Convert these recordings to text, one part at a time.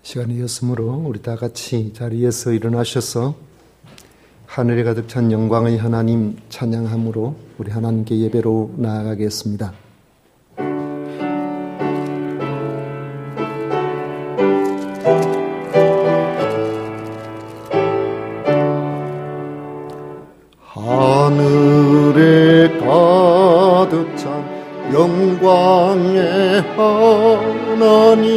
시간이었으므로 우리 다 같이 자리에서 일어나셔서 하늘에 가득 찬 영광의 하나님 찬양함으로 우리 하나님께 예배로 나아가겠습니다. 하늘에 가득 찬 영광의 하나님,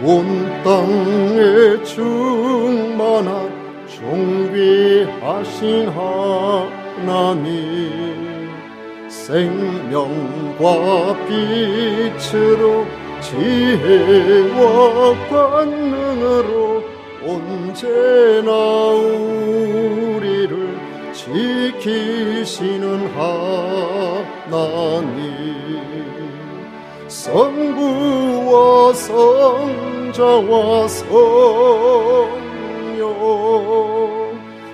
온 땅에 충만한 존귀하신 하나님, 생명과 빛으로 지혜와 권능으로 언제나 우리를 지키시는 하나님, 성부와 성자와 성령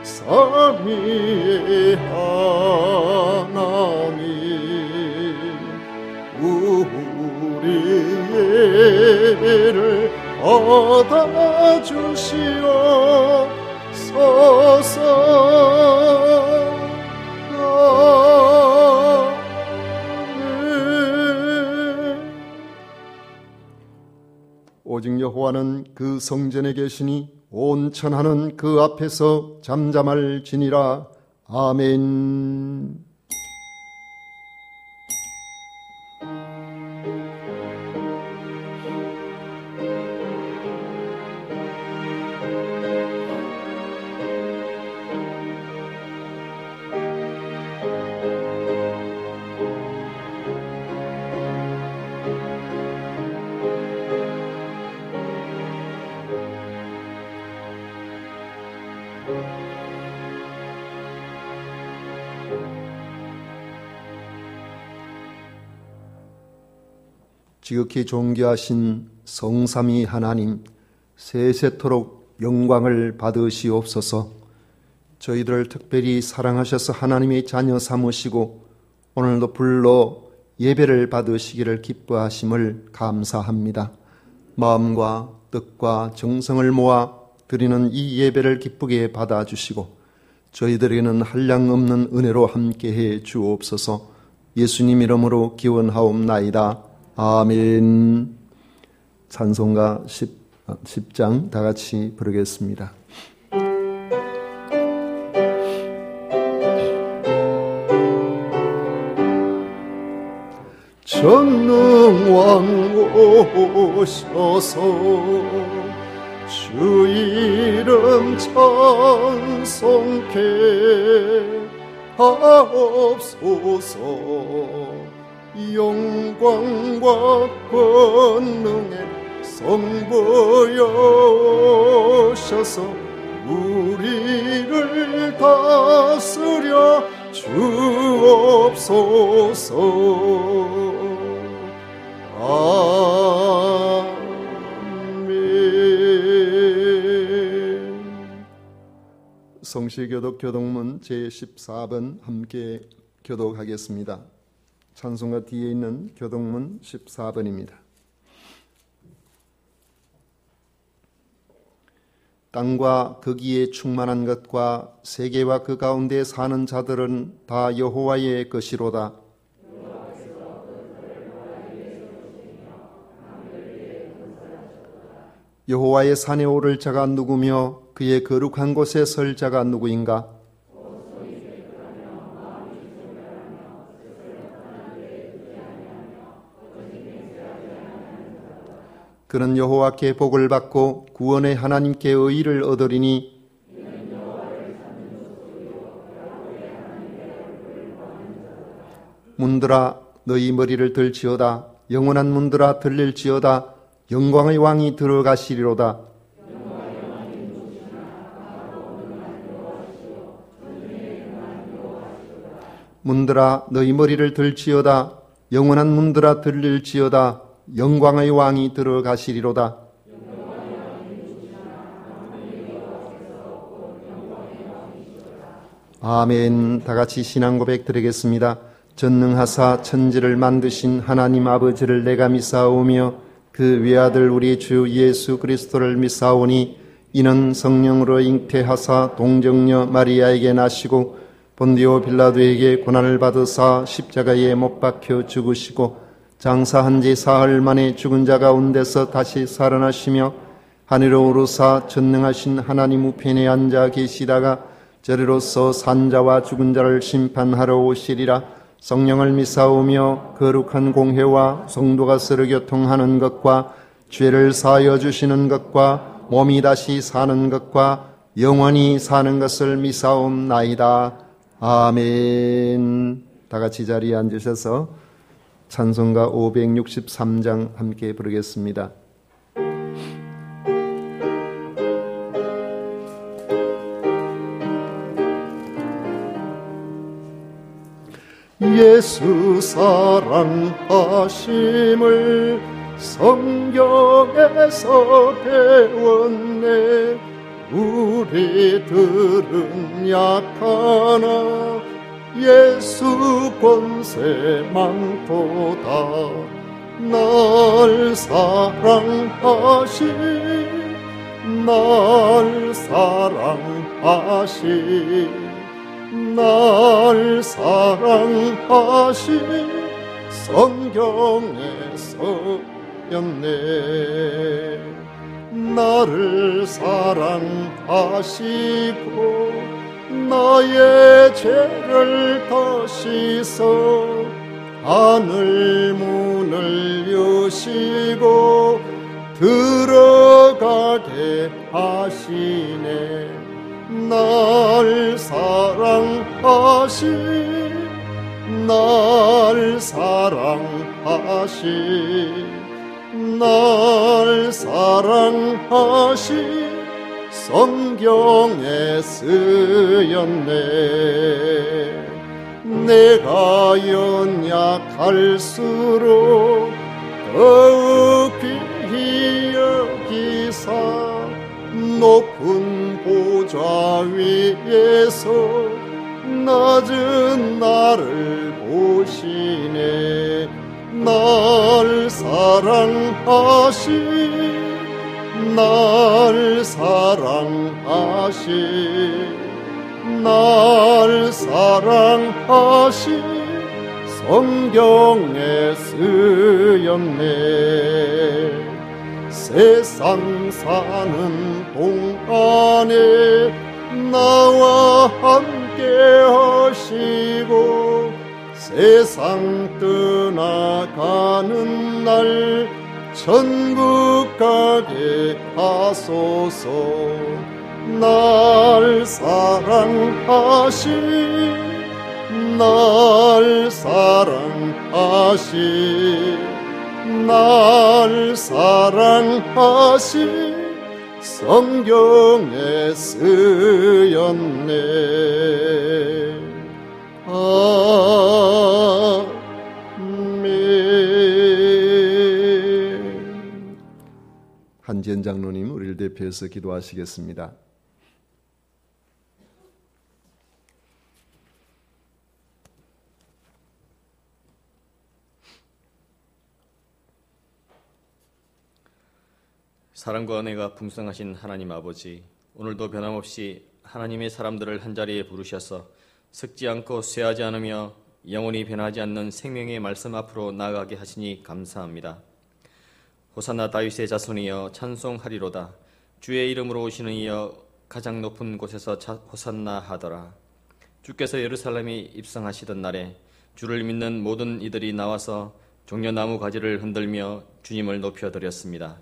삼위의 하나님, 우리의 예배를 받아주시옵소서. 오직 여호와는 그 성전에 계시니 온 천하는 그 앞에서 잠잠할지니라. 아멘. 지극히 존귀하신 성삼위 하나님, 세세토록 영광을 받으시옵소서. 저희들을 특별히 사랑하셔서 하나님의 자녀 삼으시고 오늘도 불러 예배를 받으시기를 기뻐하심을 감사합니다. 마음과 뜻과 정성을 모아 드리는 이 예배를 기쁘게 받아주시고 저희들에게는 한량 없는 은혜로 함께해 주옵소서. 예수님 이름으로 기원하옵나이다. 아멘. 찬송가 10장 다 같이 부르겠습니다. 전능왕 오셔서 주 이름 찬송케 하옵소서. 영광과 권능의 성부여셔서 우리를 다스려 주옵소서. 아멘. 성시교독 교독문 제14번 함께 교독하겠습니다. 찬송가 뒤에 있는 교독문 14번입니다. 땅과 거기에 충만한 것과 세계와 그 가운데 사는 자들은 다 여호와의 것이로다. 여호와의 산에 오를 자가 누구며 그의 거룩한 곳에 설 자가 누구인가? 그는 여호와께 복을 받고 구원의 하나님께 의의를 얻으리니 문들아 너희 머리를 들지어다. 영원한 문들아 들릴지어다. 영광의 왕이 들어가시리로다. 문들아 너희 머리를 들지어다. 영원한 문들아 들릴지어다. 영광의 왕이 들어가시리로다. 아멘. 다 같이 신앙 고백 드리겠습니다. 전능하사 천지를 만드신 하나님 아버지를 내가 믿사오며 그 외아들 우리 주 예수 그리스도를 믿사오니 이는 성령으로 잉태하사 동정녀 마리아에게 나시고 본디오 빌라도에게 고난을 받으사 십자가에 못 박혀 죽으시고 장사한 지 사흘 만에 죽은 자 가운데서 다시 살아나시며 하늘로 오르사 전능하신 하나님 우편에 앉아 계시다가 저리로서 산자와 죽은 자를 심판하러 오시리라. 성령을 믿사오며 거룩한 공회와 성도가 서로 교통하는 것과 죄를 사하여 주시는 것과 몸이 다시 사는 것과 영원히 사는 것을 믿사옵나이다. 아멘. 다 같이 자리에 앉으셔서 찬송가 563장 함께 부르겠습니다. 예수 사랑하심을 성경에서 배웠네. 우리들은 약하나 예수 권세 많도다. 날 사랑하시 날 사랑하시 날 사랑하시 성경에 써였네. 나를 사랑하시고 나의 죄를 다 씻어 하늘 문을 여시고 들어가게 하시네. 날 사랑하시 날 사랑하시 날 사랑하시 성경에 쓰였네. 내가 연약할수록 더욱 귀히 여기사 높은 보좌 위에서 낮은 나를 보시네. 날 사랑하시 날 사랑하시 날 사랑하시 성경에 쓰였네. 세상 사는 동안에 나와 함께 하시고 세상 떠나가는 날 천국 가게 하소서. 날 사랑하시 날 사랑하시 날 사랑하시 성경에 쓰였네. 아멘. 한지연 장로님 우리를 대표해서 기도하시겠습니다. 사랑과 은혜가 풍성하신 하나님 아버지, 오늘도 변함없이 하나님의 사람들을 한자리에 부르셔서 썩지 않고 쇠하지 않으며 영원히 변하지 않는 생명의 말씀 앞으로 나아가게 하시니 감사합니다. 호산나 다윗의 자손이여 찬송하리로다. 주의 이름으로 오시는 이여 가장 높은 곳에서 호산나 하더라. 주께서 예루살렘에 입성하시던 날에 주를 믿는 모든 이들이 나와서 종려나무 가지를 흔들며 주님을 높여드렸습니다.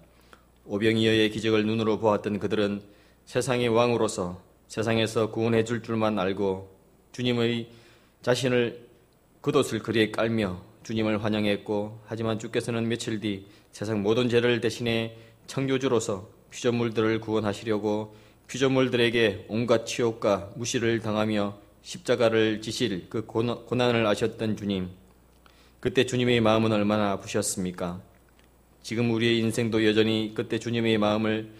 오병이어의 기적을 눈으로 보았던 그들은 세상의 왕으로서 세상에서 구원해 줄 줄만 알고 주님의 자신을 겉옷을 그리에 깔며 주님을 환영했고, 하지만 주께서는 며칠 뒤 세상 모든 죄를 대신해 창조주로서 피조물들을 구원하시려고 피조물들에게 온갖 치욕과 무시를 당하며 십자가를 지실 그 고난을 아셨던 주님, 그때 주님의 마음은 얼마나 아프셨습니까? 지금 우리의 인생도 여전히 그때 주님의 마음을,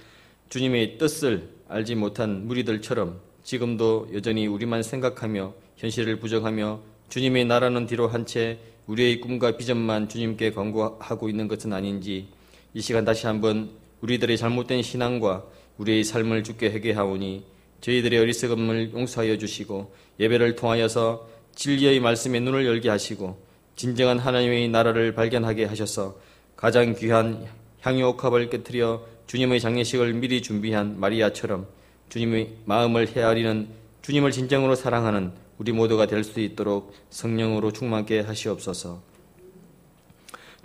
주님의 뜻을 알지 못한 무리들처럼 지금도 여전히 우리만 생각하며 현실을 부정하며 주님의 나라는 뒤로 한 채 우리의 꿈과 비전만 주님께 권고하고 있는 것은 아닌지 이 시간 다시 한번 우리들의 잘못된 신앙과 우리의 삶을 주께 회개하오니 저희들의 어리석음을 용서하여 주시고 예배를 통하여서 진리의 말씀에 눈을 열게 하시고 진정한 하나님의 나라를 발견하게 하셔서 가장 귀한 향유옥합을 깨뜨려 주님의 장례식을 미리 준비한 마리아처럼 주님의 마음을 헤아리는 주님을 진정으로 사랑하는 우리 모두가 될 수 있도록 성령으로 충만케 하시옵소서.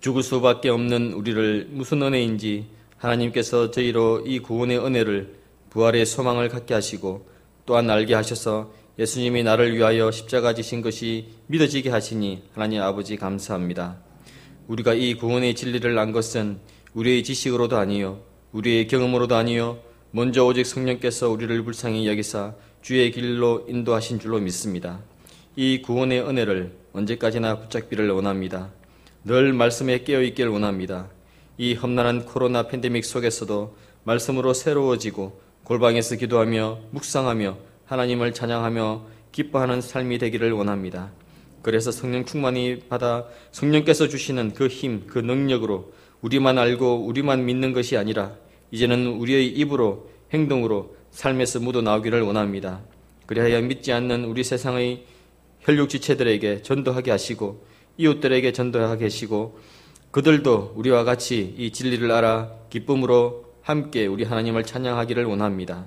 죽을 수밖에 없는 우리를 무슨 은혜인지 하나님께서 저희로 이 구원의 은혜를 부활의 소망을 갖게 하시고 또한 알게 하셔서 예수님이 나를 위하여 십자가 지신 것이 믿어지게 하시니 하나님 아버지 감사합니다. 우리가 이 구원의 진리를 안 것은 우리의 지식으로도 아니요 우리의 경험으로도 아니요 먼저 오직 성령께서 우리를 불쌍히 여기사 주의 길로 인도하신 줄로 믿습니다. 이 구원의 은혜를 언제까지나 붙잡기를 원합니다. 늘 말씀에 깨어있기를 원합니다. 이 험난한 코로나 팬데믹 속에서도 말씀으로 새로워지고 골방에서 기도하며 묵상하며 하나님을 찬양하며 기뻐하는 삶이 되기를 원합니다. 그래서 성령 충만히 받아 성령께서 주시는 그 힘, 그 능력으로 우리만 알고 우리만 믿는 것이 아니라 이제는 우리의 입으로 행동으로 삶에서 묻어나오기를 원합니다. 그리하여 믿지 않는 우리 세상의 혈육지체들에게 전도하게 하시고 이웃들에게 전도하게 하시고 그들도 우리와 같이 이 진리를 알아 기쁨으로 함께 우리 하나님을 찬양하기를 원합니다.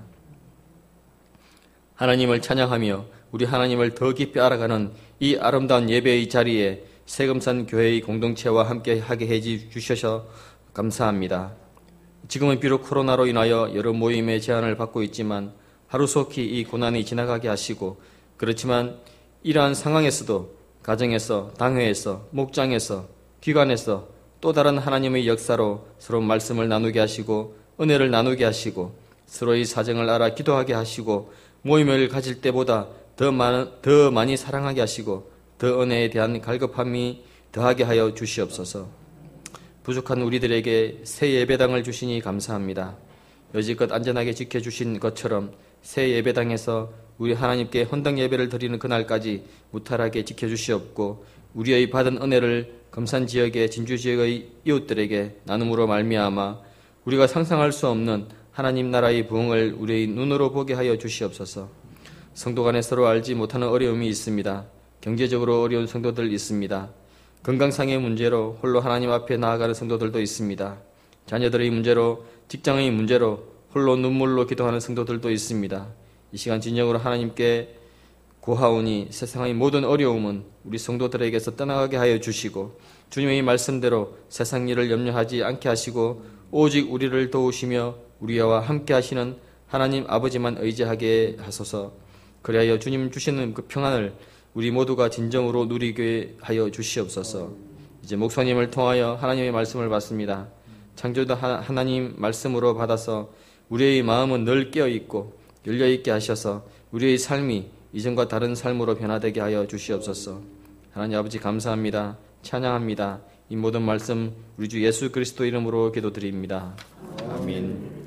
하나님을 찬양하며 우리 하나님을 더 깊이 알아가는 이 아름다운 예배의 자리에 세금산 교회의 공동체와 함께 하게 해주셔서 감사합니다. 지금은 비록 코로나로 인하여 여러 모임의 제한을 받고 있지만 하루속히 이 고난이 지나가게 하시고 그렇지만 이러한 상황에서도 가정에서, 당회에서, 목장에서, 기관에서 또 다른 하나님의 역사로 서로 말씀을 나누게 하시고 은혜를 나누게 하시고 서로의 사정을 알아 기도하게 하시고 모임을 가질 때보다 더 많이 사랑하게 하시고 더 은혜에 대한 갈급함이 더하게 하여 주시옵소서. 부족한 우리들에게 새 예배당을 주시니 감사합니다. 여지껏 안전하게 지켜주신 것처럼 새 예배당에서 우리 하나님께 헌당 예배를 드리는 그날까지 무탈하게 지켜주시옵고 우리의 받은 은혜를 금산 지역의 진주 지역의 이웃들에게 나눔으로 말미암아 우리가 상상할 수 없는 하나님 나라의 부흥을 우리의 눈으로 보게 하여 주시옵소서. 성도 간에 서로 알지 못하는 어려움이 있습니다. 경제적으로 어려운 성도들 있습니다. 건강상의 문제로 홀로 하나님 앞에 나아가는 성도들도 있습니다. 자녀들의 문제로, 직장의 문제로 홀로 눈물로 기도하는 성도들도 있습니다. 이 시간 진정으로 하나님께 고하오니 세상의 모든 어려움은 우리 성도들에게서 떠나가게 하여 주시고 주님의 말씀대로 세상 일을 염려하지 않게 하시고 오직 우리를 도우시며 우리와 함께 하시는 하나님 아버지만 의지하게 하소서. 그리하여 주님 주시는 그 평안을 우리 모두가 진정으로 누리게 하여 주시옵소서. 이제 목사님을 통하여 하나님의 말씀을 받습니다. 창조주 하나님 말씀으로 받아서 우리의 마음은 늘 깨어있고 열려있게 하셔서 우리의 삶이 이전과 다른 삶으로 변화되게 하여 주시옵소서. 하나님 아버지 감사합니다. 찬양합니다. 이 모든 말씀 우리 주 예수 그리스도 이름으로 기도드립니다. 아멘.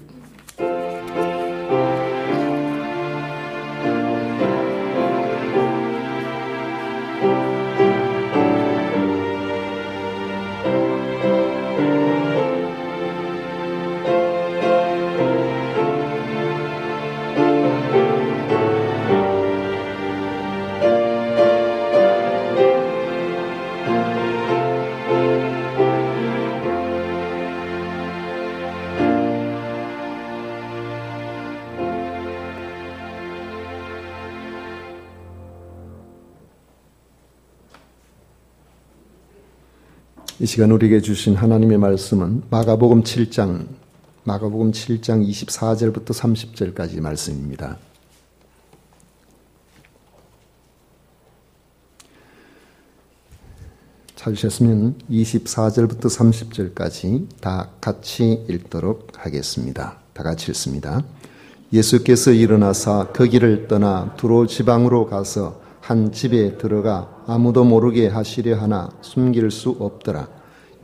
이 시간 우리에게 주신 하나님의 말씀은 마가복음 7장 24절부터 30절까지 말씀입니다. 찾으셨으면 24절부터 30절까지 다 같이 읽도록 하겠습니다. 다 같이 읽습니다. 예수께서 일어나사 그 길을 떠나 두로 지방으로 가서 한 집에 들어가 아무도 모르게 하시려 하나 숨길 수 없더라.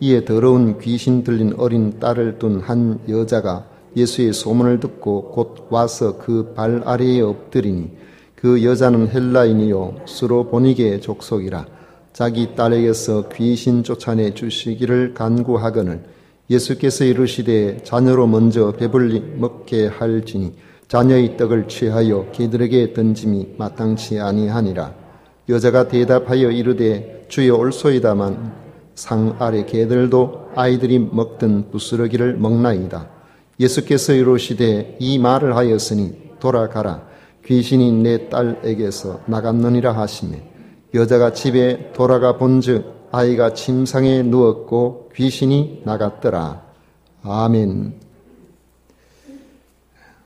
이에 더러운 귀신 들린 어린 딸을 둔 한 여자가 예수의 소문을 듣고 곧 와서 그 발 아래에 엎드리니 그 여자는 헬라인이요 스로보니게 족속이라. 자기 딸에게서 귀신 쫓아내 주시기를 간구하거늘 예수께서 이르시되 자녀로 먼저 배불리 먹게 할지니 자녀의 떡을 취하여 개들에게 던짐이 마땅치 아니하니라. 여자가 대답하여 이르되 주여 옳소이다만 상 아래 개들도 아이들이 먹던 부스러기를 먹나이다. 예수께서 이르시되 이 말을 하였으니 돌아가라. 귀신이 내 딸에게서 나갔느니라 하시매 여자가 집에 돌아가 본즉 아이가 침상에 누웠고 귀신이 나갔더라. 아멘.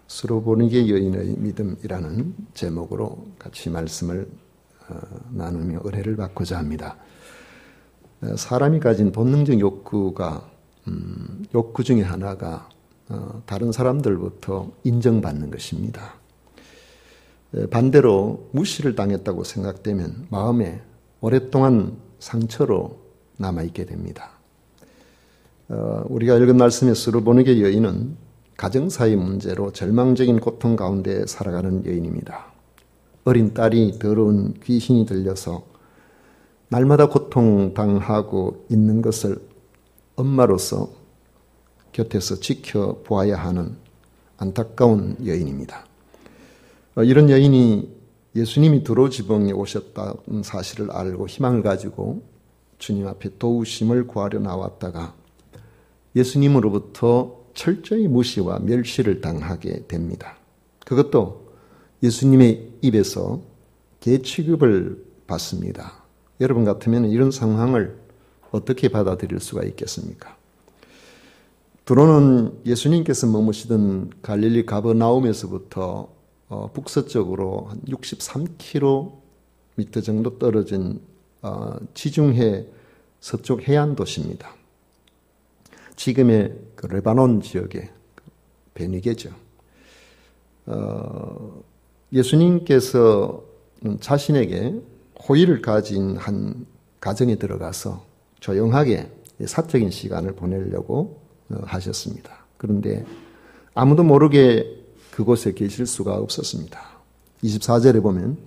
스로보니게 여인의 믿음이라는 제목으로 같이 말씀을 나누며 은혜를 받고자 합니다. 사람이 가진 본능적 욕구가 욕구 중에 하나가 다른 사람들부터 인정받는 것입니다. 반대로 무시를 당했다고 생각되면 마음에 오랫동안 상처로 남아있게 됩니다. 우리가 읽은 말씀의 스로보니게 여인은 가정사의 문제로 절망적인 고통 가운데 살아가는 여인입니다. 어린 딸이 더러운 귀신이 들려서 날마다 고통당하고 있는 것을 엄마로서 곁에서 지켜보아야 하는 안타까운 여인입니다. 이런 여인이 예수님이 두로지방에 오셨다는 사실을 알고 희망을 가지고 주님 앞에 도우심을 구하려 나왔다가 예수님으로부터 철저히 무시와 멸시를 당하게 됩니다. 그것도 예수님의 입에서 개 취급을 받습니다. 여러분 같으면 이런 상황을 어떻게 받아들일 수가 있겠습니까? 두로는 예수님께서 머무시던 갈릴리 가버나움에서부터 북서쪽으로 한 63km 정도 떨어진 지중해 서쪽 해안 도시입니다. 지금의 그 레바논 지역의 베니게죠. 예수님께서는 자신에게 호의를 가진 한 가정에 들어가서 조용하게 사적인 시간을 보내려고 하셨습니다. 그런데 아무도 모르게 그곳에 계실 수가 없었습니다. 24절에 보면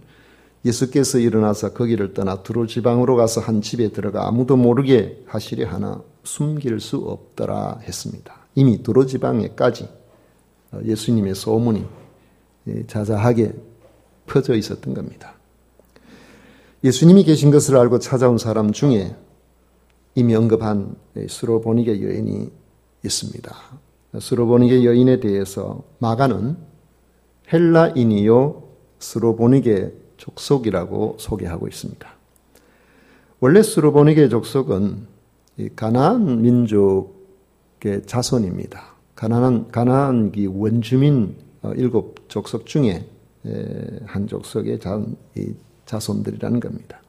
예수께서 일어나서 거기를 떠나 두로 지방으로 가서 한 집에 들어가 아무도 모르게 하시려 하나 숨길 수 없더라 했습니다. 이미 두로 지방에까지 예수님의 소문이 자자하게 퍼져 있었던 겁니다. 예수님이 계신 것을 알고 찾아온 사람 중에 이미 언급한 스로보니게 여인이 있습니다. 스로보니게 여인에 대해서 마가는 헬라인이요 스로보니게 족속이라고 소개하고 있습니다. 원래 스로보니게 족속은 가나안 민족의 자손입니다. 가나안기 원주민 7 족속 중에 한 족속의 자손들이라는 겁니다.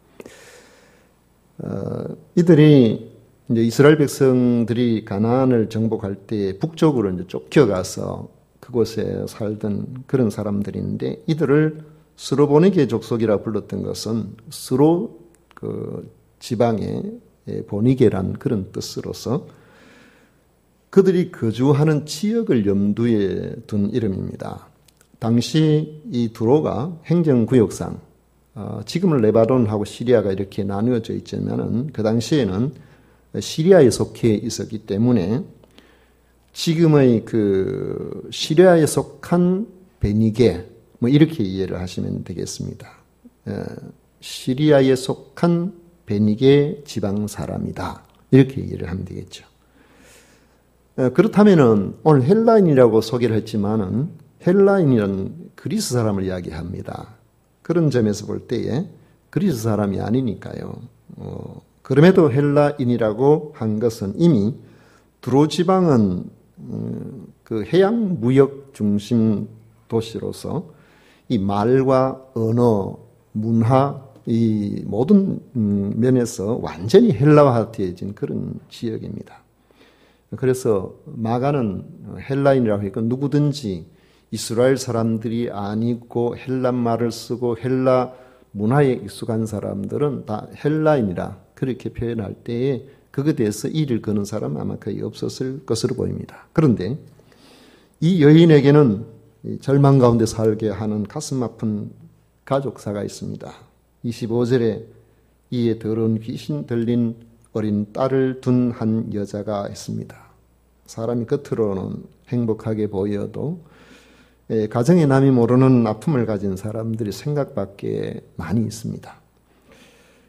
이들이 이제 이스라엘 백성들이 가나안을 정복할 때 북쪽으로 이제 쫓겨가서 그곳에 살던 그런 사람들인데 이들을 스로보니게 족속이라 불렀던 것은 스로 그 지방의 보니게란 그런 뜻으로서 그들이 거주하는 지역을 염두에 둔 이름입니다. 당시 이 두로가 행정구역상 지금은 레바논하고 시리아가 이렇게 나누어져 있지만은 그 당시에는 시리아에 속해 있었기 때문에 지금의 그 시리아에 속한 베니게 뭐 이렇게 이해를 하시면 되겠습니다. 시리아에 속한 베니게 지방 사람이다. 이렇게 이해를 하면 되겠죠. 그렇다면은 오늘 헬라인이라고 소개를 했지만은 헬라인이란 그리스 사람을 이야기합니다. 그런 점에서 볼 때에 그리스 사람이 아니니까요. 그럼에도 헬라인이라고 한 것은 이미 두로 지방은 그 해양 무역 중심 도시로서 이 말과 언어, 문화 이 모든 면에서 완전히 헬라화되어진 그런 지역입니다. 그래서 마가는 헬라인이라고 하니까 누구든지 이스라엘 사람들이 아니고 헬라 말을 쓰고 헬라 문화에 익숙한 사람들은 다 헬라인이라 그렇게 표현할 때에 그것에 대해서 이를 거는 사람은 아마 거의 없었을 것으로 보입니다. 그런데 이 여인에게는 절망 가운데 살게 하는 가슴 아픈 가족사가 있습니다. 25절에 이에 더러운 귀신 들린 어린 딸을 둔 한 여자가 있습니다. 사람이 겉으로는 행복하게 보여도 가정에 남이 모르는 아픔을 가진 사람들이 생각밖에 많이 있습니다.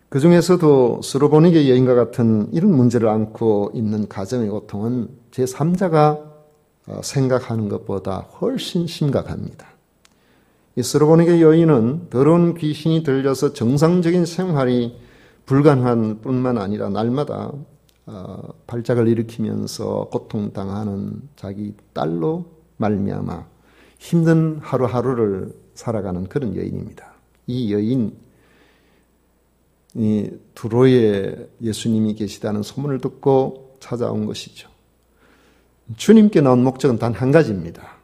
그 중에서도 스로보니게 여인과 같은 이런 문제를 안고 있는 가정의 고통은 제3자가 생각하는 것보다 훨씬 심각합니다. 이 스로보니게 여인은 더러운 귀신이 들려서 정상적인 생활이 불가능한 뿐만 아니라 날마다 발작을 일으키면서 고통당하는 자기 딸로 말미암아 힘든 하루하루를 살아가는 그런 여인입니다. 이 여인이 두로에 예수님이 계시다는 소문을 듣고 찾아온 것이죠. 주님께 나온 목적은 단 한 가지입니다.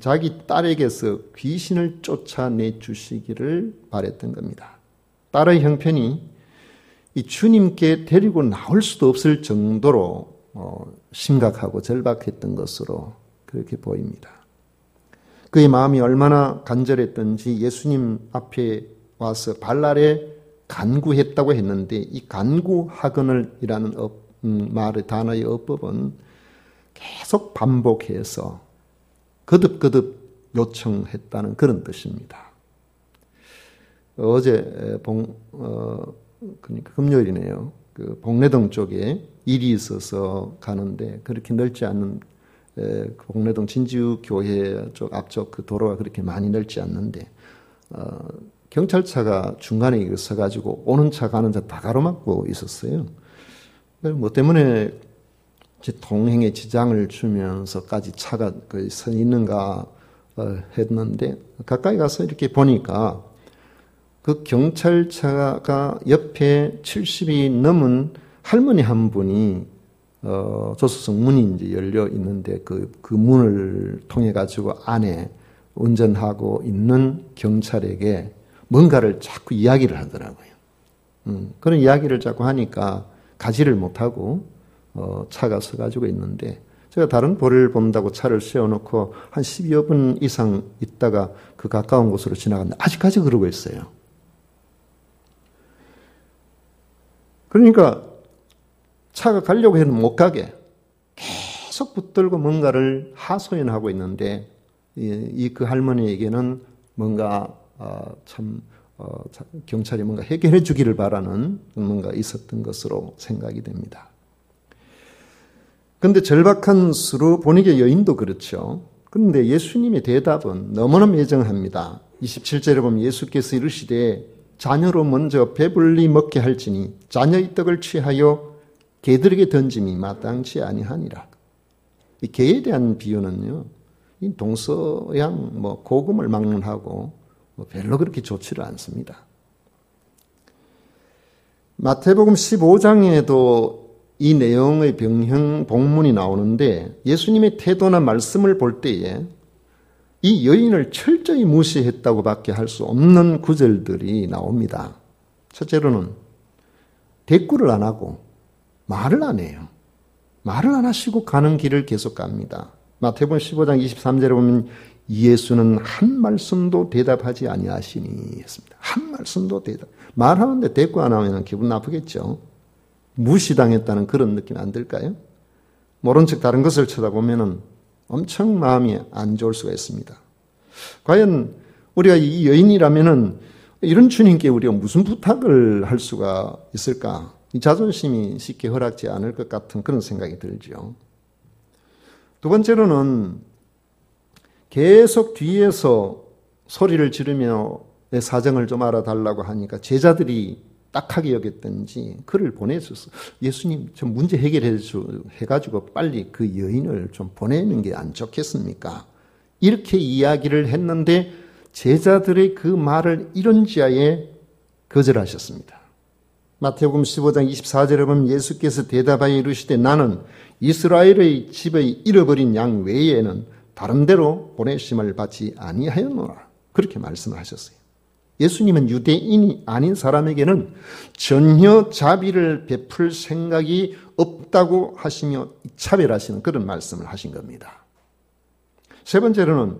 자기 딸에게서 귀신을 쫓아내 주시기를 바랬던 겁니다. 딸의 형편이 이 주님께 데리고 나올 수도 없을 정도로 심각하고 절박했던 것으로 그렇게 보입니다. 그의 마음이 얼마나 간절했던지 예수님 앞에 와서 발날에 간구했다고 했는데 이 간구하거늘이라는 말의 단어의 어법은 계속 반복해서 거듭거듭 요청했다는 그런 뜻입니다. 어제 그러니까 금요일이네요. 그 봉래동 쪽에 일이 있어서 가는데 그렇게 넓지 않은 봉래동 진지교회 쪽 앞쪽 그 도로가 그렇게 많이 넓지 않는데 경찰차가 중간에 서가지고 오는 차 가는 차 다 가로막고 있었어요. 뭐 때문에 동행에 지장을 주면서까지 차가 서 있는가 했는데 가까이 가서 이렇게 보니까 그 경찰차가 옆에 70이 넘은 할머니 한 분이 조수석 문이 이제 열려 있는데 그 문을 통해 가지고 안에 운전하고 있는 경찰에게 뭔가를 자꾸 이야기를 하더라고요. 그런 이야기를 자꾸 하니까 가지를 못하고 차가 서가지고 있는데 제가 다른 볼을 본다고 차를 세워놓고 한 10여 분 이상 있다가 그 가까운 곳으로 지나갔는데 아직까지 그러고 있어요. 그러니까 차가 가려고 해도 못 가게 계속 붙들고 뭔가를 하소연하고 있는데 그 할머니에게는 뭔가 경찰이 뭔가 해결해 주기를 바라는 뭔가 있었던 것으로 생각이 됩니다. 그런데 절박한 스로보니게 여인도 그렇죠. 그런데 예수님의 대답은 너무나 매정합니다. 27절에 보면 예수께서 이르시되 자녀로 먼저 배불리 먹게 할지니 자녀의 떡을 취하여 개들에게 던짐이 마땅치 아니하니라. 이 개에 대한 비유는요, 이 동서양 고금을 막론하고 별로 그렇게 좋지를 않습니다. 마태복음 15장에도 이 내용의 병형 본문이 나오는데 예수님의 태도나 말씀을 볼 때에 이 여인을 철저히 무시했다고 밖에 할 수 없는 구절들이 나옵니다. 첫째로는 대꾸를 안 하고 말을 안 해요. 말을 안 하시고 가는 길을 계속 갑니다. 마태복음 15장 23절에 보면 예수는 한 말씀도 대답하지 아니하시니 했습니다. 한 말씀도 말하는데 대꾸 안 하면 기분 나쁘겠죠. 무시당했다는 그런 느낌 안 들까요? 모른 척 다른 것을 쳐다보면 엄청 마음이 안 좋을 수가 있습니다. 과연 우리가 이 여인이라면 이런 주님께 우리가 무슨 부탁을 할 수가 있을까? 이 자존심이 쉽게 허락지 않을 것 같은 그런 생각이 들죠. 두 번째로는 계속 뒤에서 소리를 지르며 내 사정을 좀 알아달라고 하니까 제자들이 딱하게 여겼던지 그를 보내줘서 예수님 좀 문제 해가지고 빨리 그 여인을 좀 보내는 게 안 좋겠습니까? 이렇게 이야기를 했는데 제자들의 그 말을 이런지하에 거절하셨습니다. 마태복음 15장 24절에 보면 예수께서 대답하여 이르시되 나는 이스라엘의 집의 잃어버린 양 외에는 다른 데로 보내심을 받지 아니하였노라. 그렇게 말씀하셨어요. 예수님은 유대인이 아닌 사람에게는 전혀 자비를 베풀 생각이 없다고 하시며 차별하시는 그런 말씀을 하신 겁니다. 세 번째로는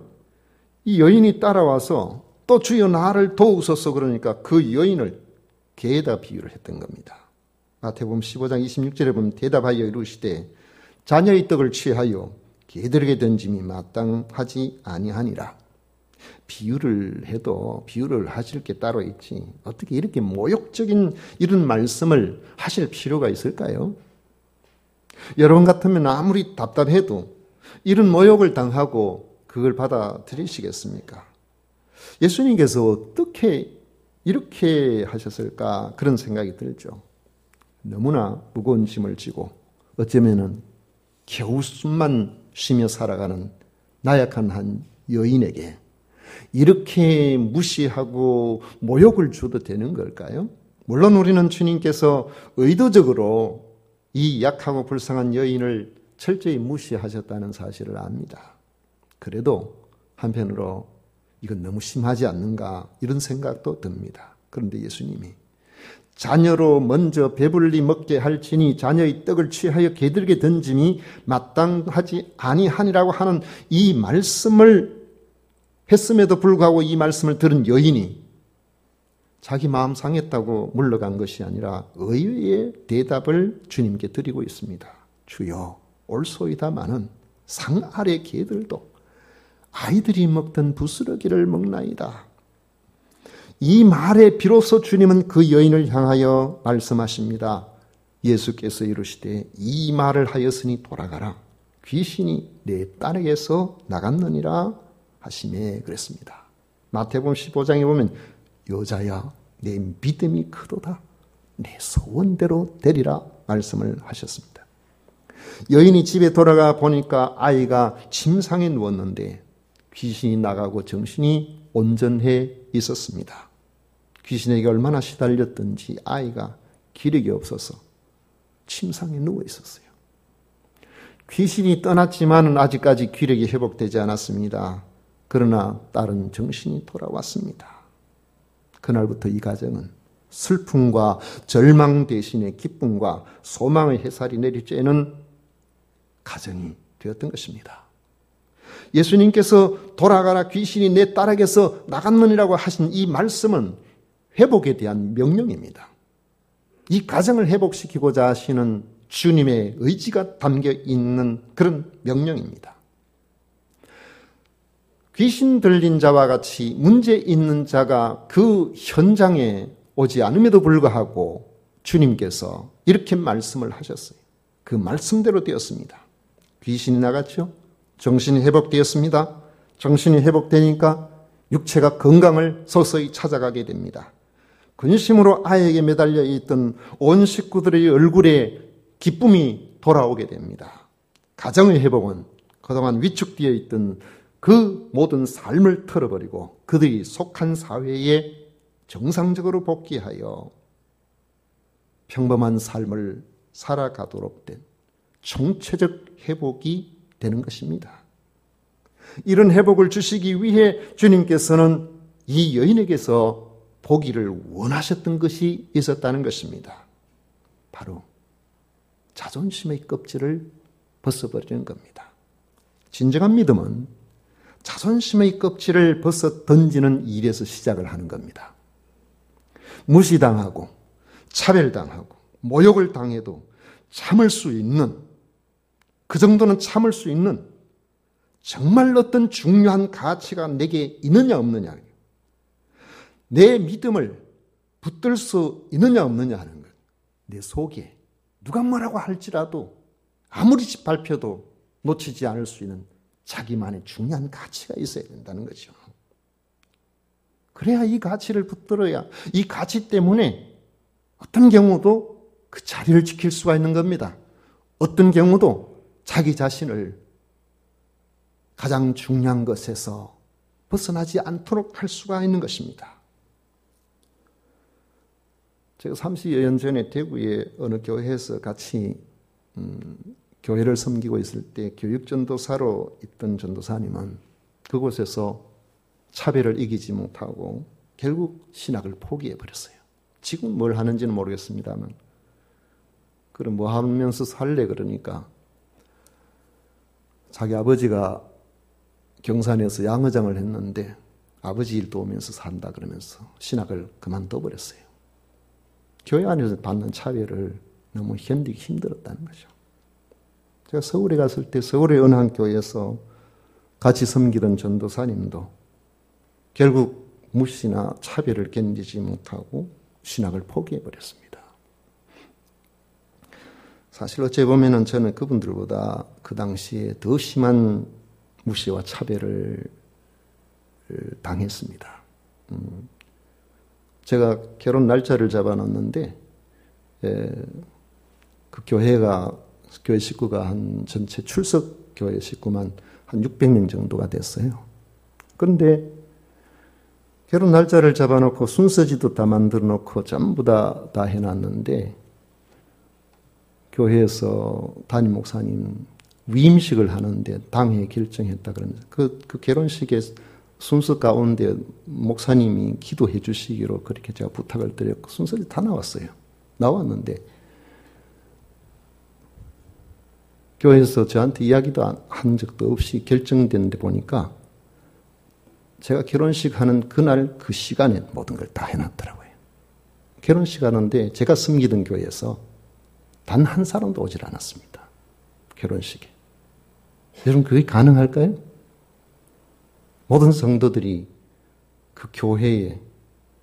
이 여인이 따라와서 또 주여 나를 도우소서 그러니까 그 여인을 개에다 비유를 했던 겁니다. 마태복음 15장 26절에 보면 대답하여 이르시되 자녀의 떡을 취하여 개들에게 던짐이 마땅하지 아니하니라. 비유를 해도 비유를 하실 게 따로 있지 어떻게 이렇게 모욕적인 이런 말씀을 하실 필요가 있을까요? 여러분 같으면 아무리 답답해도 이런 모욕을 당하고 그걸 받아들이시겠습니까? 예수님께서 어떻게 이렇게 하셨을까 그런 생각이 들죠. 너무나 무거운 짐을 지고 어쩌면은 겨우 숨만 쉬며 살아가는 나약한 한 여인에게 이렇게 무시하고 모욕을 줘도 되는 걸까요? 물론 우리는 주님께서 의도적으로 이 약하고 불쌍한 여인을 철저히 무시하셨다는 사실을 압니다. 그래도 한편으로 이건 너무 심하지 않는가 이런 생각도 듭니다. 그런데 예수님이 자녀로 먼저 배불리 먹게 할지니 자녀의 떡을 취하여 개들에게 던짐이 마땅하지 아니하니라고 하는 이 말씀을 했음에도 불구하고 이 말씀을 들은 여인이 자기 마음 상했다고 물러간 것이 아니라 의외의 대답을 주님께 드리고 있습니다. 주여 올소이다마는 상 아래 개들도 아이들이 먹던 부스러기를 먹나이다. 이 말에 비로소 주님은 그 여인을 향하여 말씀하십니다. 예수께서 이르시되 이 말을 하였으니 돌아가라. 귀신이 내 딸에게서 나갔느니라 하시매 그랬습니다. 마태복음 15장에 보면 여자야 내 믿음이 크도다. 내 소원대로 되리라 말씀을 하셨습니다. 여인이 집에 돌아가 보니까 아이가 침상에 누웠는데 귀신이 나가고 정신이 온전해 있었습니다. 귀신에게 얼마나 시달렸던지 아이가 기력이 없어서 침상에 누워 있었어요. 귀신이 떠났지만 아직까지 기력이 회복되지 않았습니다. 그러나 딸은 정신이 돌아왔습니다. 그날부터 이 가정은 슬픔과 절망 대신에 기쁨과 소망의 햇살이 내리쬐는 가정이 되었던 것입니다. 예수님께서 돌아가라 귀신이 내 딸에게서 나갔느니라고 하신 이 말씀은 회복에 대한 명령입니다. 이 가정을 회복시키고자 하시는 주님의 의지가 담겨 있는 그런 명령입니다. 귀신 들린 자와 같이 문제 있는 자가 그 현장에 오지 않음에도 불구하고 주님께서 이렇게 말씀을 하셨어요. 그 말씀대로 되었습니다. 귀신이 나갔죠. 정신이 회복되었습니다. 정신이 회복되니까 육체가 건강을 서서히 찾아가게 됩니다. 근심으로 아이에게 매달려 있던 온 식구들의 얼굴에 기쁨이 돌아오게 됩니다. 가정의 회복은 그동안 위축되어 있던 그 모든 삶을 털어버리고 그들이 속한 사회에 정상적으로 복귀하여 평범한 삶을 살아가도록 된 총체적 회복이 되는 것입니다. 이런 회복을 주시기 위해 주님께서는 이 여인에게서 보기를 원하셨던 것이 있었다는 것입니다. 바로 자존심의 껍질을 벗어버리는 겁니다. 진정한 믿음은 자존심의 껍질을 벗어 던지는 일에서 시작을 하는 겁니다. 무시당하고 차별당하고 모욕을 당해도 참을 수 있는, 그 정도는 참을 수 있는 정말 어떤 중요한 가치가 내게 있느냐 없느냐, 내 믿음을 붙들 수 있느냐 없느냐 하는 것. 내 속에 누가 뭐라고 할지라도 아무리 짓밟혀도 놓치지 않을 수 있는 자기만의 중요한 가치가 있어야 된다는 거죠. 그래야 이 가치를 붙들어야 이 가치 때문에 어떤 경우도 그 자리를 지킬 수가 있는 겁니다. 어떤 경우도 자기 자신을 가장 중요한 것에서 벗어나지 않도록 할 수가 있는 것입니다. 제가 30여 년 전에 대구의 어느 교회에서 같이 교회를 섬기고 있을 때 교육전도사로 있던 전도사님은 그곳에서 차별을 이기지 못하고 결국 신학을 포기해버렸어요. 지금 뭘 하는지는 모르겠습니다만, 그럼 뭐 하면서 살래 그러니까 자기 아버지가 경산에서 양어장을 했는데 아버지 일 도우면서 산다 그러면서 신학을 그만둬버렸어요. 교회 안에서 받는 차별을 너무 견디기 힘들었다는 거죠. 제가 서울에 갔을 때 서울의 어느 한 교회에서 같이 섬기던 전도사님도 결국 무시나 차별을 견디지 못하고 신학을 포기해버렸습니다. 사실 어찌 보면 저는 그분들보다 그 당시에 더 심한 무시와 차별을 당했습니다. 제가 결혼 날짜를 잡아놨는데 그 교회 식구가 한 전체 출석 교회 식구만 한 600명 정도가 됐어요. 그런데 결혼 날짜를 잡아놓고 순서지도 다 만들어 놓고 전부 다 해놨는데 교회에서 담임 목사님 위임식을 하는데 당회 결정했다 그러면서 그 결혼식의 순서 가운데 목사님이 기도해 주시기로 그렇게 제가 부탁을 드렸고 순서지 다 나왔어요. 나왔는데 교회에서 저한테 이야기도 한 적도 없이 결정된 데 보니까 제가 결혼식 하는 그날 그 시간에 모든 걸 다 해놨더라고요. 결혼식 하는데 제가 섬기던 교회에서 단 한 사람도 오질 않았습니다. 결혼식에. 여러분 그게 가능할까요? 모든 성도들이 그 교회에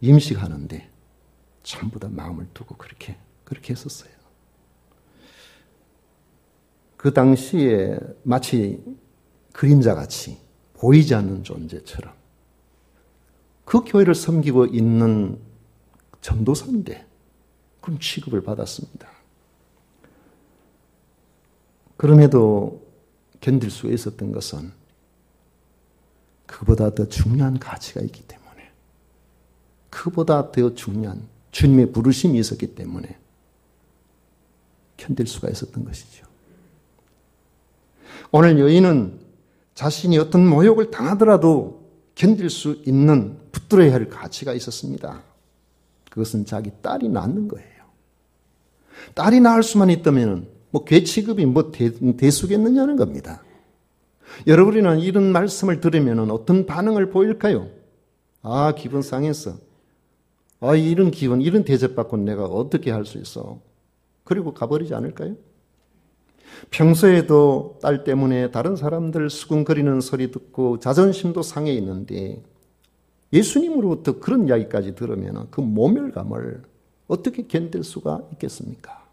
임식하는데 전부 다 마음을 두고 그렇게 했었어요. 그 당시에 마치 그림자같이 보이지 않는 존재처럼 그 교회를 섬기고 있는 전도사인데 그런 취급을 받았습니다. 그럼에도 견딜 수 있었던 것은 그보다 더 중요한 가치가 있기 때문에 그보다 더 중요한 주님의 부르심이 있었기 때문에 견딜 수가 있었던 것이죠. 오늘 여인은 자신이 어떤 모욕을 당하더라도 견딜 수 있는 붙들어야 할 가치가 있었습니다. 그것은 자기 딸이 낳는 거예요. 딸이 낳을 수만 있다면 괴 취급이 대수겠느냐는 겁니다. 여러분이는 이런 말씀을 들으면 어떤 반응을 보일까요? 아, 기분 상했어. 아, 이런 기분, 이런 대접받고 내가 어떻게 할 수 있어? 그리고 가버리지 않을까요? 평소에도 딸 때문에 다른 사람들 수군거리는 소리 듣고 자존심도 상해 있는데 예수님으로부터 그런 이야기까지 들으면 그 모멸감을 어떻게 견딜 수가 있겠습니까?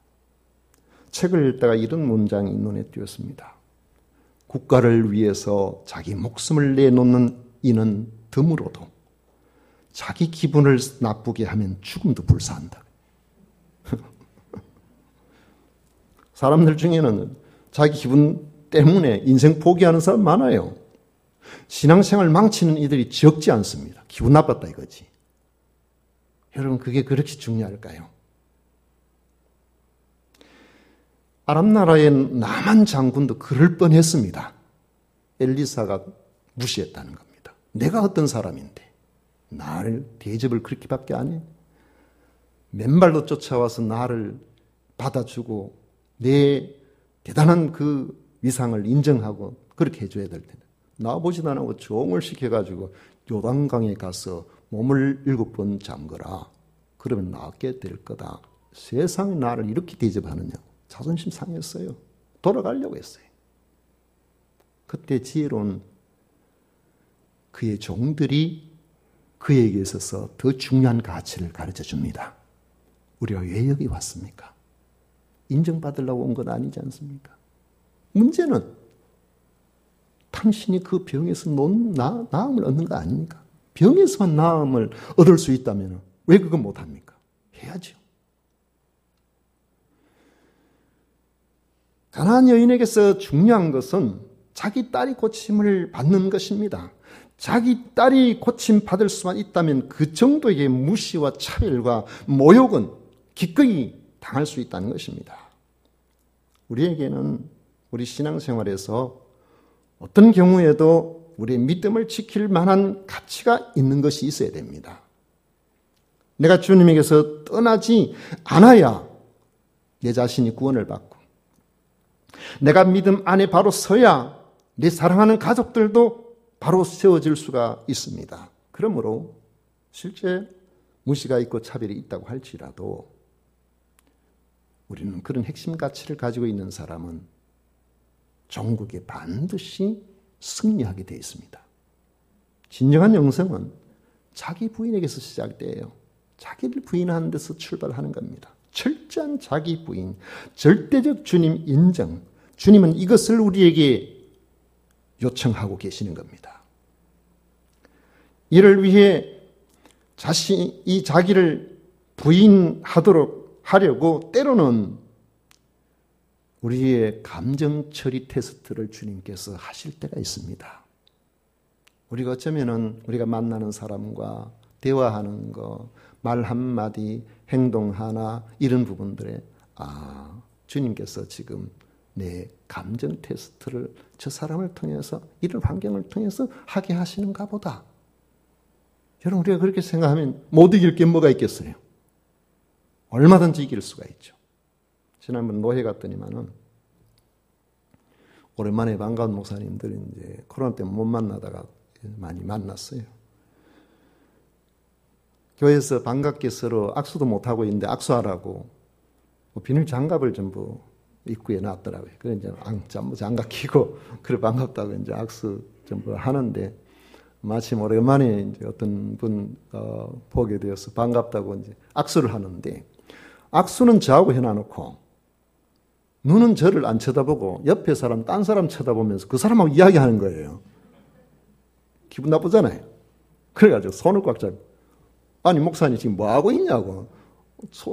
책을 읽다가 이런 문장이 눈에 띄었습니다. 국가를 위해서 자기 목숨을 내놓는 이는 드물어도 자기 기분을 나쁘게 하면 죽음도 불사한다. 사람들 중에는 자기 기분 때문에 인생 포기하는 사람 많아요. 신앙생활 망치는 이들이 적지 않습니다. 기분 나빴다 이거지. 여러분 그게 그렇게 중요할까요? 아람 나라의 나만 장군도 그럴 뻔했습니다. 엘리사가 무시했다는 겁니다. 내가 어떤 사람인데 나를 대접을 그렇게밖에 안 해? 맨발로 쫓아와서 나를 받아주고 내 대단한 그 위상을 인정하고 그렇게 해줘야 될 텐데 나보지도 않고 종을 시켜가지고 요단강에 가서 몸을 7번 잠그라. 그러면 낫게 될 거다. 세상에 나를 이렇게 대접하느냐고 자존심 상했어요. 돌아가려고 했어요. 그때 지혜로운 그의 종들이 그에게 있어서 더 중요한 가치를 가르쳐 줍니다. 우리가 왜 여기 왔습니까? 인정받으려고 온 건 아니지 않습니까? 문제는 당신이 그 병에서 나음을 얻는 거 아닙니까? 병에서만 나음을 얻을 수 있다면 왜 그거 못합니까? 해야죠. 가나안 여인에게서 중요한 것은 자기 딸이 고침을 받는 것입니다. 자기 딸이 고침받을 수만 있다면 그 정도의 무시와 차별과 모욕은 기꺼이 당할 수 있다는 것입니다. 우리에게는 우리 신앙생활에서 어떤 경우에도 우리의 믿음을 지킬 만한 가치가 있는 것이 있어야 됩니다. 내가 주님에게서 떠나지 않아야 내 자신이 구원을 받고 내가 믿음 안에 바로 서야 내 사랑하는 가족들도 바로 세워질 수가 있습니다. 그러므로 실제 무시가 있고 차별이 있다고 할지라도 우리는 그런 핵심 가치를 가지고 있는 사람은 종국에 반드시 승리하게 되어 있습니다. 진정한 영성은 자기 부인에게서 시작돼요. 자기를 부인하는 데서 출발하는 겁니다. 철저한 자기 부인, 절대적 주님 인정. 주님은 이것을 우리에게 요청하고 계시는 겁니다. 이를 위해 이 자기를 부인하도록 하려고 때로는 우리의 감정 처리 테스트를 주님께서 하실 때가 있습니다. 우리가 어쩌면은 우리가 만나는 사람과 대화하는 거, 말 한마디, 행동 하나 이런 부분들에 주님께서 지금 내 감정 테스트를 저 사람을 통해서 이런 환경을 통해서 하게 하시는가 보다. 여러분 우리가 그렇게 생각하면 못 이길 게 뭐가 있겠어요? 얼마든지 이길 수가 있죠. 지난번 노회 갔더니만은 오랜만에 반가운 목사님들이 이제 코로나 때문에 못 만나다가 많이 만났어요. 교회에서 반갑게 서로 악수도 못하고 있는데 악수하라고 비닐 장갑을 전부 입구에 놨더라고요. 그래 이제 장갑 끼고 그래 반갑다고 이제 악수 전부 하는데 마침 오랜만에 이제 어떤 분 보게 되어서 반갑다고 이제 악수를 하는데 악수는 저하고 해놔놓고 눈은 저를 안 쳐다보고 옆에 사람, 딴 사람 쳐다보면서 그 사람하고 이야기하는 거예요. 기분 나쁘잖아요. 그래가지고 손을 꽉 잡고 아니 목사님 지금 뭐하고 있냐고.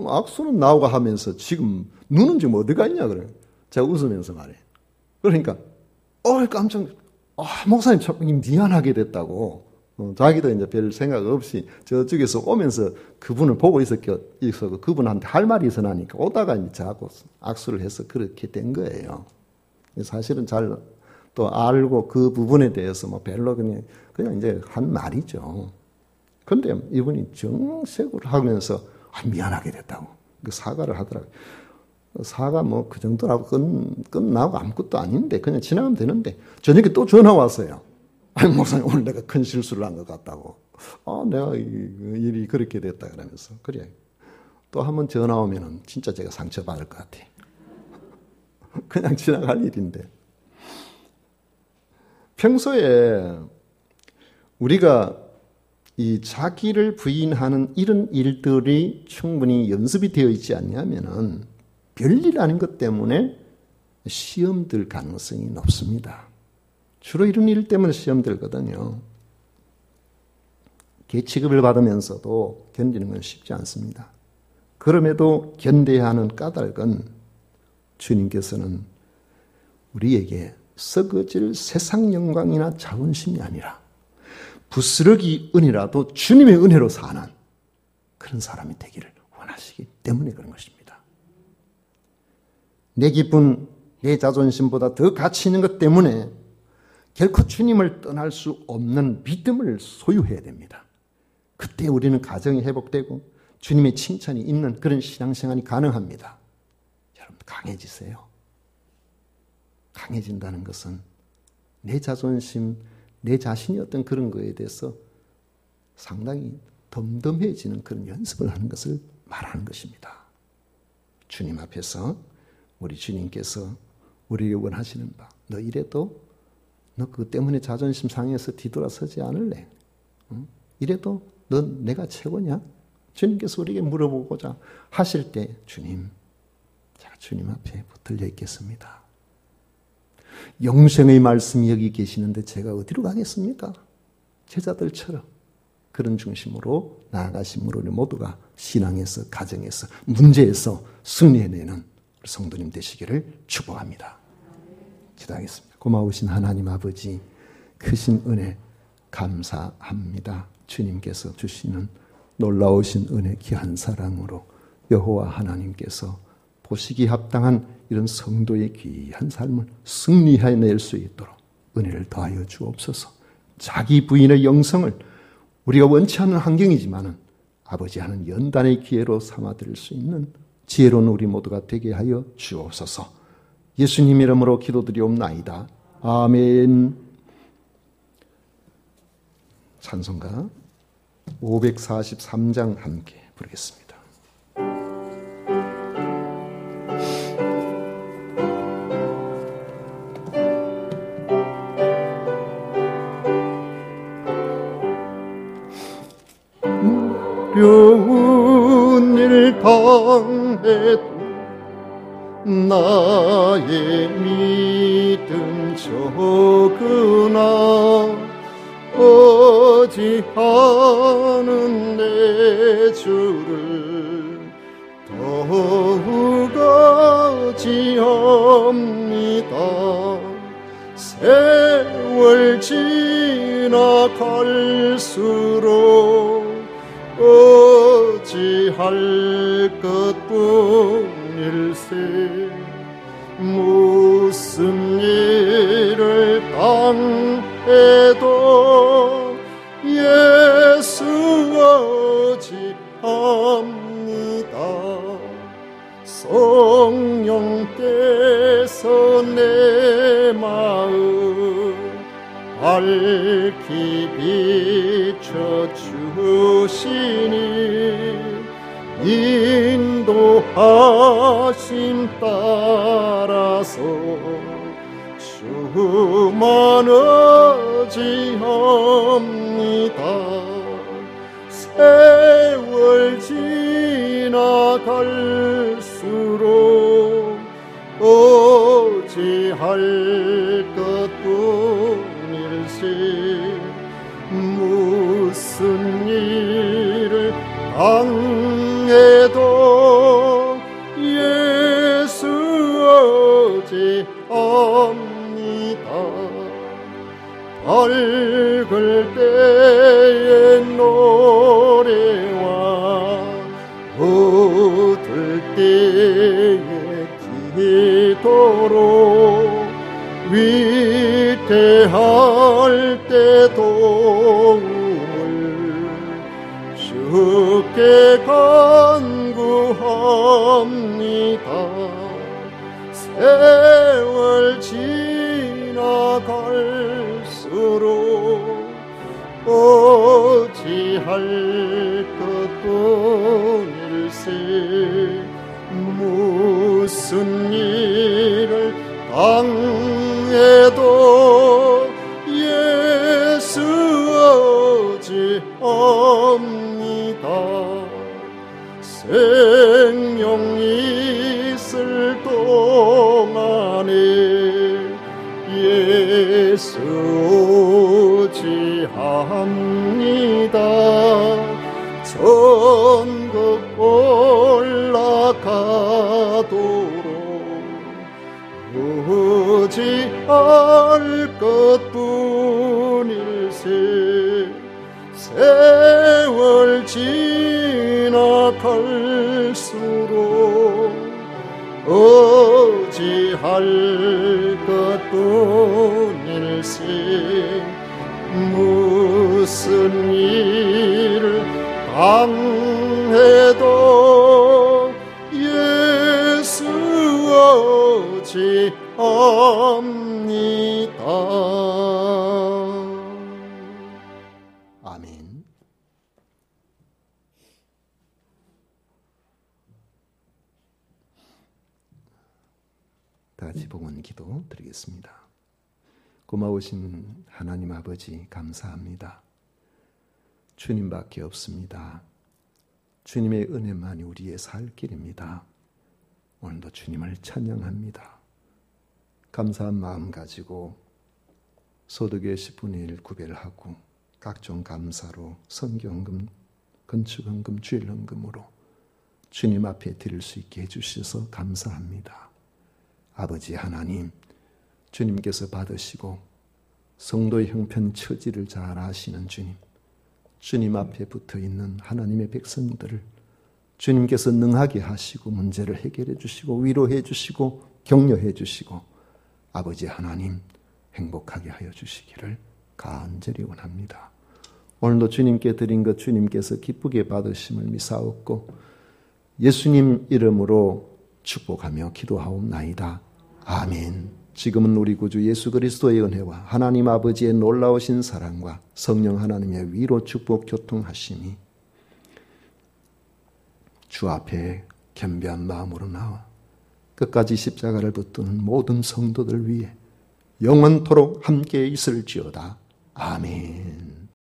악수는 나오고 하면서 지금 눈은 지금 어디 갔냐 그래요. 제가 웃으면서 말해요. 그러니까 깜짝 목사님 참 미안하게 됐다고. 자기도 이제 별 생각 없이 저쪽에서 오면서 그분을 보고 있어서 그분한테 할 말이 있어 나니까 오다가 이제 자꾸 악수를 해서 그렇게 된 거예요. 사실은 잘 또 알고 그 부분에 대해서 뭐 별로 그냥 이제 한 말이죠. 근데 이분이 정색을 하면서 미안하게 됐다고 사과를 하더라고요. 사과 뭐 그 정도라고 끝나고 아무것도 아닌데 그냥 지나가면 되는데 저녁에 또 전화 왔어요. 아니 목사님 오늘 내가 큰 실수를 한 것 같다고. 내가 일이 그렇게 됐다 그러면서 그래. 또 한 번 전화 오면은 진짜 제가 상처받을 것 같아. 그냥 지나갈 일인데. 평소에 우리가 이 자기를 부인하는 이런 일들이 충분히 연습이 되어 있지 않냐면은 별일 아닌 것 때문에 시험 들 가능성이 높습니다. 주로 이런 일 때문에 시험 들거든요. 계치급을 받으면서도 견디는 건 쉽지 않습니다. 그럼에도 견뎌야 하는 까닭은 주님께서는 우리에게 썩어질 세상 영광이나 자존심이 아니라 부스러기 은이라도 주님의 은혜로 사는 그런 사람이 되기를 원하시기 때문에 그런 것입니다. 내 기분, 내 자존심보다 더 가치 있는 것 때문에 결코 주님을 떠날 수 없는 믿음을 소유해야 됩니다. 그때 우리는 가정이 회복되고 주님의 칭찬이 있는 그런 신앙생활이 가능합니다. 여러분 강해지세요. 강해진다는 것은 내 자존심, 내 자신이 어떤 그런 거에 대해서 상당히 덤덤해지는 그런 연습을 하는 것을 말하는 것입니다. 주님 앞에서 우리 주님께서 우리에게 원하시는 바, 너 이래도 너 그것 때문에 자존심 상해서 뒤돌아서지 않을래? 이래도 너 내가 최고냐? 주님께서 우리에게 물어보고자 하실 때 주님, 제가 주님 앞에 붙들려 있겠습니다. 영생의 말씀이 여기 계시는데 제가 어디로 가겠습니까? 제자들처럼 그런 중심으로 나아가심으로 우리 모두가 신앙에서, 가정에서, 문제에서 승리해내는 우리 성도님 되시기를 축복합니다. 기도하겠습니다. 고마우신 하나님 아버지, 크신 은혜 감사합니다. 주님께서 주시는 놀라우신 은혜 귀한 사랑으로 여호와 하나님께서 보시기 합당한 이런 성도의 귀한 삶을 승리해낼 수 있도록 은혜를 더하여 주옵소서. 자기 부인의 영성을 우리가 원치 않는 환경이지만은 아버지 하는 연단의 기회로 삼아드릴 수 있는 지혜로운 우리 모두가 되게 하여 주옵소서. 예수님 이름으로 기도드리옵나이다. 아멘. 찬송가 543장 함께 부르겠습니다. 어려운 일 당해도 나의 믿음 적으나 어지하는 내 주를 더욱 어지합니다. 세월 지나갈수록 어찌할 것뿐일세. 무슨 일을 당해도 예수 어지합니다. 성령께서 내 마음 밝히 비춰주시니 인도하심 따라서 주만 어지합니다. 세월 지나갈수록 어찌할 것뿐일세. 무슨 일을 당해도 예수 어지합니다. 밝을 때의 노래와 어두울 때의 기도로 위태할 때 도움을 주께 간구합니다. 세월 지나갈수록 어찌할 것뿐일세. 무슨 일을 당해도 예수 어지합니다. 생명 있을 동안에 예수 어지합니다. 천국 올라가도록 어찌할 것뿐일세. 세월 지나갈수록 어찌할 것뿐일세. 무슨 일을 당해도 예수 어지합니다. 아멘. 다 같이 봉헌 기도 드리겠습니다. 고마우신 하나님 아버지 감사합니다. 주님밖에 없습니다. 주님의 은혜만이 우리의 살 길입니다. 오늘도 주님을 찬양합니다. 감사한 마음 가지고 소득의 10분의 1 구별하고 각종 감사로 성경헌금, 건축헌금, 주일헌금으로 주님 앞에 드릴 수 있게 해주셔서 감사합니다. 아버지 하나님, 주님께서 받으시고 성도의 형편 처지를 잘 아시는 주님, 주님 앞에 붙어있는 하나님의 백성들을 주님께서 능하게 하시고 문제를 해결해 주시고 위로해 주시고 격려해 주시고 아버지 하나님 행복하게 하여 주시기를 간절히 원합니다. 오늘도 주님께 드린 것 주님께서 기쁘게 받으심을 미사옵고 예수님 이름으로 축복하며 기도하옵나이다. 아멘. 지금은 우리 구주 예수 그리스도의 은혜와 하나님 아버지의 놀라우신 사랑과 성령 하나님의 위로 축복 교통하심이 주 앞에 겸비한 마음으로 나와 끝까지 십자가를 붙드는 모든 성도들 위해 영원토록 함께 있을지어다. 아멘.